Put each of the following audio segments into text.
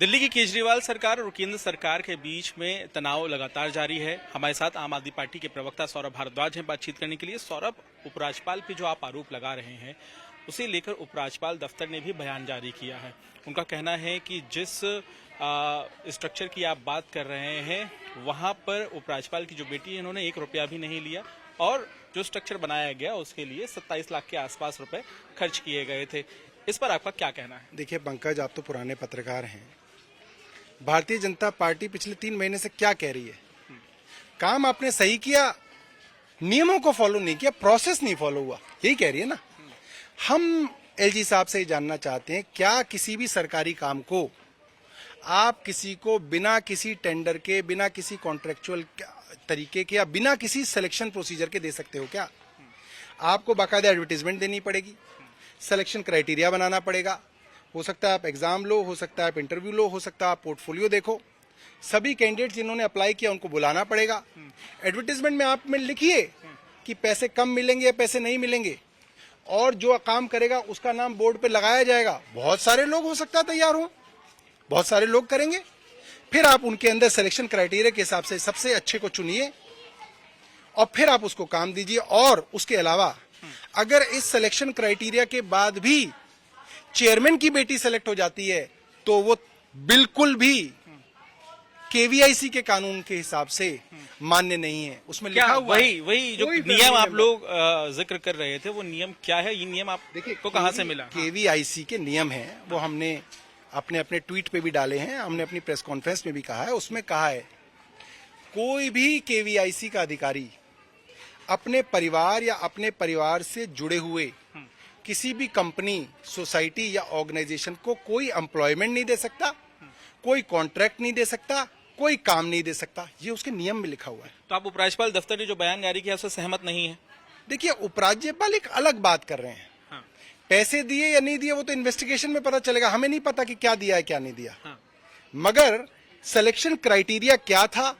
दिल्ली की केजरीवाल सरकार और केंद्र सरकार के बीच में तनाव लगातार जारी है। हमारे साथ आम आदमी पार्टी के प्रवक्ता सौरभ भारद्वाज हैं बातचीत करने के लिए। सौरभ, उपराज्यपाल पे जो आप आरोप लगा रहे हैं उसे लेकर उपराज्यपाल दफ्तर ने भी बयान जारी किया है। उनका कहना है कि जिस स्ट्रक्चर की आप बात कर रहे हैं वहां पर उपराज्यपाल की जो बेटी है इन्होंने 1 रुपया भी नहीं लिया और जो स्ट्रक्चर बनाया गया उसके लिए 27 लाख के आसपास रुपए खर्च किए गए थे। इस पर आपका क्या कहना है? देखिए पंकज, आप तो पुराने पत्रकार हैं। भारतीय जनता पार्टी पिछले 3 महीने से क्या कह रही है? काम आपने सही किया, नियमों को फॉलो नहीं किया, प्रोसेस नहीं फॉलो हुआ, यही कह रही है ना। हम एलजी साहब से जानना चाहते हैं, क्या किसी भी सरकारी काम को आप किसी को बिना किसी टेंडर के, बिना किसी कॉन्ट्रेक्चुअल तरीके के या बिना किसी सिलेक्शन प्रोसीजर के दे सकते हो क्या? आपको बाकायदा एडवर्टीजमेंट देनी पड़ेगी, सिलेक्शन क्राइटेरिया बनाना पड़ेगा। हो सकता है आप एग्जाम लो, हो सकता है आप इंटरव्यू लो, हो सकता है आप पोर्टफोलियो देखो। सभी कैंडिडेट जिन्होंने अप्लाई किया उनको बुलाना पड़ेगा। एडवर्टीजमेंट में आप में लिखिए कि पैसे कम मिलेंगे या पैसे नहीं मिलेंगे, और जो काम करेगा उसका नाम बोर्ड पे लगाया जाएगा। बहुत सारे लोग हो सकता है तैयार हो, बहुत सारे लोग करेंगे। फिर आप उनके अंदर सिलेक्शन क्राइटेरिया के हिसाब से सबसे अच्छे को चुनिए और फिर आप उसको काम दीजिए। और उसके अलावा अगर इस सिलेक्शन क्राइटेरिया के बाद भी चेयरमैन की बेटी सेलेक्ट हो जाती है तो वो बिल्कुल भी केवीआईसी के कानून के हिसाब से मान्य नहीं है। उसमें लिखा हुआ वही जो नियम आप लोग जिक्र कर रहे थे, वो नियम क्या है? ये नियम आपको कहां से मिला? केवीआईसी के नियम हैं, वो हमने अपने ट्वीट पे भी डाले हैं, हमने अपनी प्रेस कॉन्फ्रेंस में भी कहा है। उसमें कहा है कोई भी केवीआईसी का अधिकारी अपने परिवार या अपने परिवार से जुड़े हुए किसी भी कंपनी, सोसाइटी या ऑर्गेनाइजेशन को कोई एम्प्लॉयमेंट नहीं दे सकता, कोई कॉन्ट्रैक्ट नहीं दे सकता, कोई काम नहीं दे सकता। ये उसके नियम में लिखा हुआ है। तो आप उपराज्यपाल दफ्तर ने जो बयान जारी किया उससे सहमत नहीं है? देखिए, उपराज्यपाल एक अलग बात कर रहे हैं। हाँ। पैसे दिए या नहीं दिए वो तो इन्वेस्टिगेशन में पता चलेगा, हमें नहीं पता कि क्या दिया है क्या नहीं दिया। हाँ। मगर सिलेक्शन क्राइटेरिया क्या था,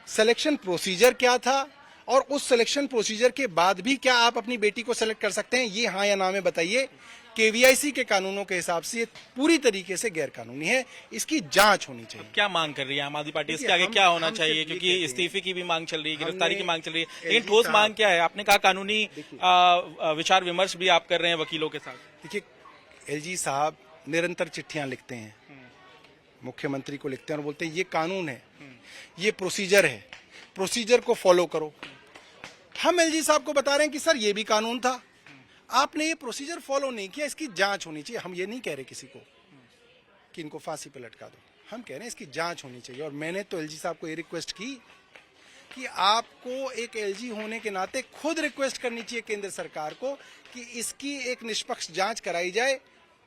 सिलेक्शन प्रोसीजर क्या था, और उस सिलेक्शन प्रोसीजर के बाद भी क्या आप अपनी बेटी को सेलेक्ट कर सकते हैं, ये हाँ या ना में बताइए। केवीआईसी के कानूनों के हिसाब से ये पूरी तरीके से गैर कानूनी है, इसकी जांच होनी चाहिए। क्या मांग कर रही है आम आदमी पार्टी? इसके आगे क्या होना चाहिए? क्योंकि इस्तीफे की भी मांग चल रही है, गिरफ्तारी की मांग चल रही है, लेकिन ठोस मांग क्या है? आपने कहा कानूनी विचार विमर्श भी आप कर रहे हैं वकीलों के साथ। देखिए, एलजी साहब निरंतर चिट्ठियां लिखते हैं, मुख्यमंत्री को लिखते हैं और बोलते हैं ये कानून है, ये प्रोसीजर है, प्रोसीजर को फॉलो करो। हम एलजी साहब को बता रहे हैं कि सर ये भी कानून था, आपने ये प्रोसीजर फॉलो नहीं किया, इसकी जांच होनी चाहिए। हम ये नहीं कह रहे किसी को कि इनको फांसी पे लटका दो, हम कह रहे हैं इसकी जांच होनी चाहिए। और मैंने तो एलजी साहब को ये रिक्वेस्ट की कि आपको एक एलजी होने के नाते खुद रिक्वेस्ट करनी चाहिए केंद्र सरकार को कि इसकी एक निष्पक्ष जांच कराई जाए,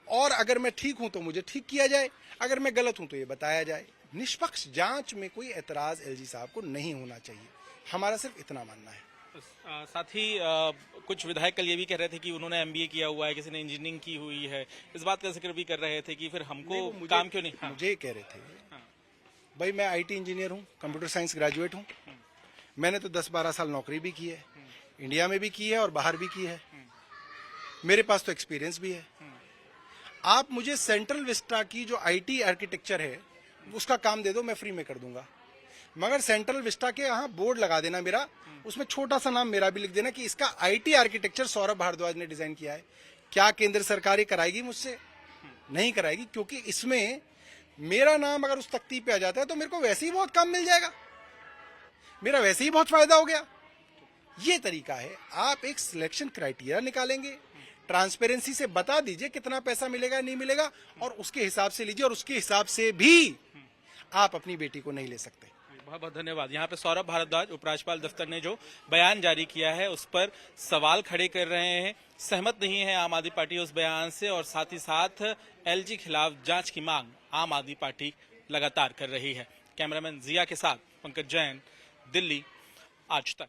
और अगर मैं ठीक हूं तो मुझे ठीक किया जाए, अगर मैं गलत हूं तो ये बताया जाए। निष्पक्ष जांच में कोई एतराज एलजी साहब को नहीं होना चाहिए, हमारा सिर्फ इतना मानना है। साथ ही कुछ विधायक कल ये भी कह रहे थे कि उन्होंने एमबीए किया हुआ है, किसी ने इंजीनियरिंग की हुई है, इस बात का जिक्र भी कर रहे थे कि फिर हमको काम क्यों नहीं? हाँ। मुझे कह रहे थे, भाई मैं आईटी इंजीनियर हूँ, कंप्यूटर साइंस ग्रेजुएट हूँ, मैंने तो 10-12 साल नौकरी भी की है, इंडिया में भी की है और बाहर भी की है, मेरे पास तो एक्सपीरियंस भी है। आप मुझे सेंट्रल विस्टा की जो आईटी आर्किटेक्चर है उसका काम दे दो, मैं फ्री में कर दूंगा। मगर सेंट्रल विस्टा के यहाँ बोर्ड लगा देना मेरा, उसमें छोटा सा नाम मेरा भी लिख देना कि इसका आईटी आर्किटेक्चर सौरभ भारद्वाज ने डिजाइन किया है। क्या केंद्र सरकार ये कराएगी मुझसे? नहीं कराएगी, क्योंकि इसमें मेरा नाम अगर उस तख्ती पे आ जाता है तो मेरे को वैसे ही बहुत काम मिल जाएगा, मेरा वैसे ही बहुत फायदा हो गया। ये तरीका है। आप एक सिलेक्शन क्राइटेरिया निकालेंगे, ट्रांसपेरेंसी से बता दीजिए कितना पैसा मिलेगा नहीं मिलेगा, और उसके हिसाब से लीजिए, और उसके हिसाब से भी आप अपनी बेटी को नहीं ले सकते। बहुत बहुत धन्यवाद। यहाँ पे सौरभ भारद्वाज, उपराज्यपाल दफ्तर ने जो बयान जारी किया है उस पर सवाल खड़े कर रहे हैं। सहमत नहीं है आम आदमी पार्टी उस बयान से, और साथ ही साथ एलजी खिलाफ जांच की मांग आम आदमी पार्टी लगातार कर रही है। कैमरामैन जिया के साथ पंकज जैन, दिल्ली, आज तक।